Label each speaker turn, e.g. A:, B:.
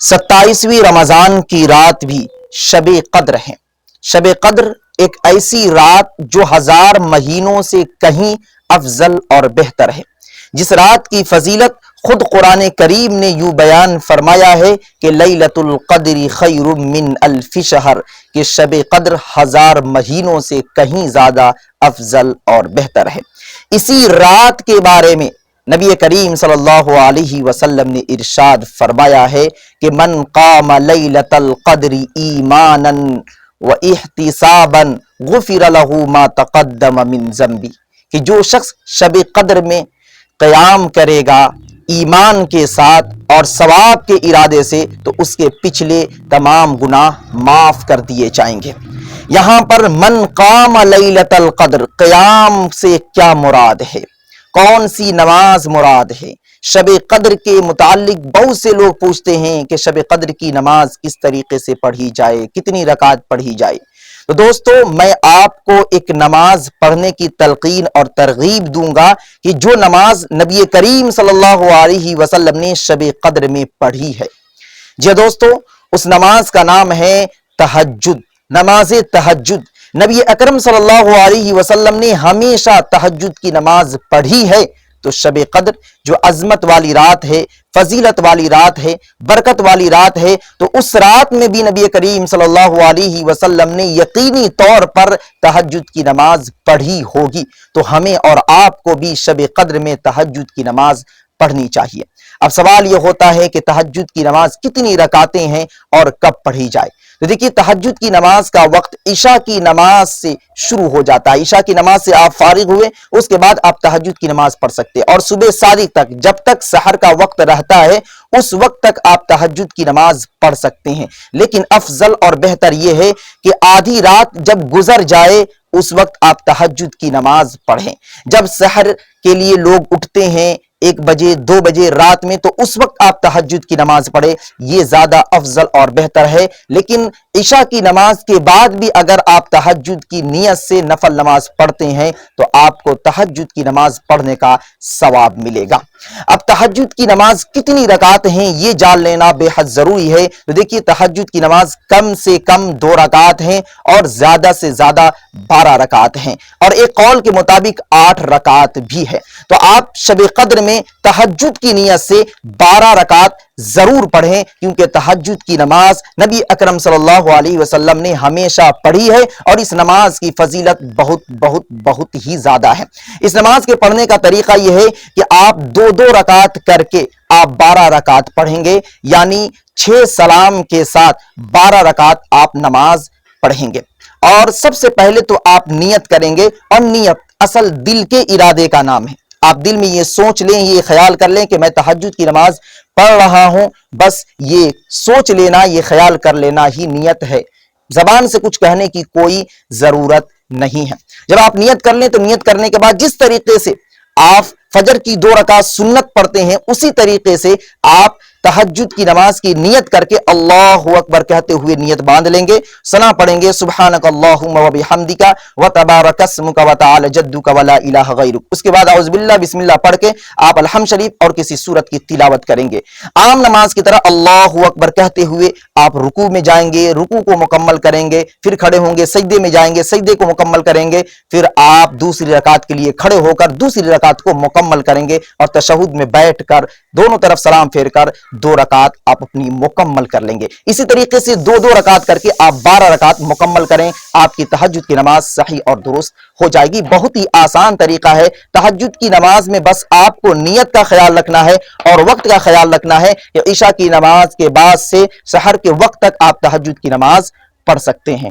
A: 27ویں رمضان کی رات بھی شب قدر ہے۔ شب قدر ایک ایسی رات جو 1000 مہینوں سے کہیں افضل اور بہتر ہے، جس رات کی فضیلت خود قرآن کریم نے یوں بیان فرمایا ہے کہ لیلۃ القدر خیر من الف شہر، کہ شب قدر 1000 مہینوں سے کہیں زیادہ افضل اور بہتر ہے۔ اسی رات کے بارے میں نبی کریم صلی اللہ علیہ وسلم نے ارشاد فرمایا ہے کہ من قام لیلۃ القدر ایمانا و احتسابا غفر له ما تقدم من ذنبی، کہ جو شخص شب قدر میں قیام کرے گا ایمان کے ساتھ اور ثواب کے ارادے سے، تو اس کے پچھلے تمام گناہ معاف کر دیے جائیں گے۔ یہاں پر من قام لیلۃ القدر، قیام سے کیا مراد ہے؟ کون سی نماز مراد ہے؟ شب قدر کے متعلق بہت سے لوگ پوچھتے ہیں کہ شب قدر کی نماز کس طریقے سے پڑھی جائے، کتنی رکعت پڑھی جائے۔ تو دوستو، میں آپ کو ایک نماز پڑھنے کی تلقین اور ترغیب دوں گا کہ جو نماز نبی کریم صلی اللہ علیہ وسلم نے شب قدر میں پڑھی ہے۔ جی دوستو، اس نماز کا نام ہے تہجد، نماز تہجد۔ نبی اکرم صلی اللہ علیہ وسلم نے ہمیشہ تہجد کی نماز پڑھی ہے۔ تو شب قدر جو عظمت والی رات ہے، فضیلت والی رات ہے، برکت والی رات ہے، تو اس رات میں بھی نبی کریم صلی اللہ علیہ وسلم نے یقینی طور پر تہجد کی نماز پڑھی ہوگی۔ تو ہمیں اور آپ کو بھی شب قدر میں تہجد کی نماز پڑھنی چاہیے۔ اب سوال یہ ہوتا ہے کہ تہجد کی نماز کتنی رکعتیں ہیں اور کب پڑھی جائے؟ تو دیکھیے، تہجد کی نماز کا وقت عشاء کی نماز سے شروع ہو جاتا ہے۔ عشاء کی نماز سے آپ فارغ ہوئے، اس کے بعد آپ تہجد کی نماز پڑھ سکتے ہیں، اور صبح صادق تک، جب تک سحر کا وقت رہتا ہے اس وقت تک آپ تہجد کی نماز پڑھ سکتے ہیں۔ لیکن افضل اور بہتر یہ ہے کہ آدھی رات جب گزر جائے اس وقت آپ تہجد کی نماز پڑھیں۔ جب سحر کے لیے لوگ اٹھتے ہیں 1 بجے 2 بجے رات میں، تو اس وقت آپ تہجد کی نماز پڑھیں، یہ زیادہ افضل اور بہتر ہے۔ لیکن عشاء کی نماز کے بعد بھی اگر آپ تہجد کی نیت سے نفل نماز پڑھتے ہیں تو آپ کو تہجد کی نماز پڑھنے کا ثواب ملے گا۔ اب تہجد کی نماز کتنی رکعت ہیں یہ جان لینا بے حد ضروری ہے۔ تو دیکھیے، تہجد کی نماز کم سے کم 2 رکعت ہیں اور زیادہ سے زیادہ 12 رکعت ہیں، اور ایک قول کے مطابق 8 رکعت بھی ہے۔ تو آپ شب قدر میں تہجد کی نیت سے 12 رکعت ضرور پڑھیں، کیونکہ تہجد کی نماز نبی اکرم صلی اللہ علیہ وسلم نے ہمیشہ پڑھی ہے، اور اس نماز کی فضیلت بہت بہت بہت ہی زیادہ ہے۔ اس نماز کے پڑھنے کا طریقہ یہ ہے کہ آپ 2 رکعت کر کے آپ 12 رکعت پڑھیں گے، یعنی 6 سلام کے ساتھ 12 رکعت آپ نماز پڑھیں گے۔ اور سب سے پہلے تو آپ نیت کریں گے، اور نیت اصل دل کے ارادے کا نام ہے۔ آپ دل میں یہ سوچ لیں، یہ خیال کر لیں کہ میں تہجد کی نماز پڑھ رہا ہوں، بس یہ سوچ لینا، یہ خیال کر لینا ہی نیت ہے۔ زبان سے کچھ کہنے کی کوئی ضرورت نہیں ہے۔ جب آپ نیت کر لیں تو نیت کرنے کے بعد جس طریقے سے آپ فجر کی 2 رکعت سنت پڑھتے ہیں، اسی طریقے سے آپ تہجد کی نماز کی نیت کر کے اللہ اکبر کہتے ہوئے نیت باندھ لیں گے، ثنا پڑھیں گے، سبحانک اللہم و بحمدک و تبارک اسمک و تعالی جدک و لا الہ غیرک۔ اس کے بعد اعوذ باللہ بسم اللہ پڑھ کے آپ الحمد شریف اور کسی سورت کی تلاوت کریں گے۔ عام نماز کی طرح اللہ اکبر کہتے ہوئے آپ رکوع میں جائیں گے، رکوع کو مکمل کریں گے، پھر کھڑے ہوں گے، سجدے میں جائیں گے، سجدے کو مکمل کریں گے، پھر آپ دوسری رکعت کے لیے کھڑے ہو کر دوسری رکعت کو مکمل کریں گے، اور تشہد میں بیٹھ کر دونوں طرف سلام پھیر کر 2 رکعت آپ اپنی مکمل کر لیں گے۔ اسی طریقے سے 2 رکعت کر کے آپ 12 رکعت مکمل کریں، آپ کی تہجد کی نماز صحیح اور درست ہو جائے گی۔ بہت ہی آسان طریقہ ہے۔ تہجد کی نماز میں بس آپ کو نیت کا خیال رکھنا ہے اور وقت کا خیال رکھنا ہے کہ عشاء کی نماز کے بعد سے سحر کے وقت تک آپ تہجد کی نماز پڑھ سکتے ہیں۔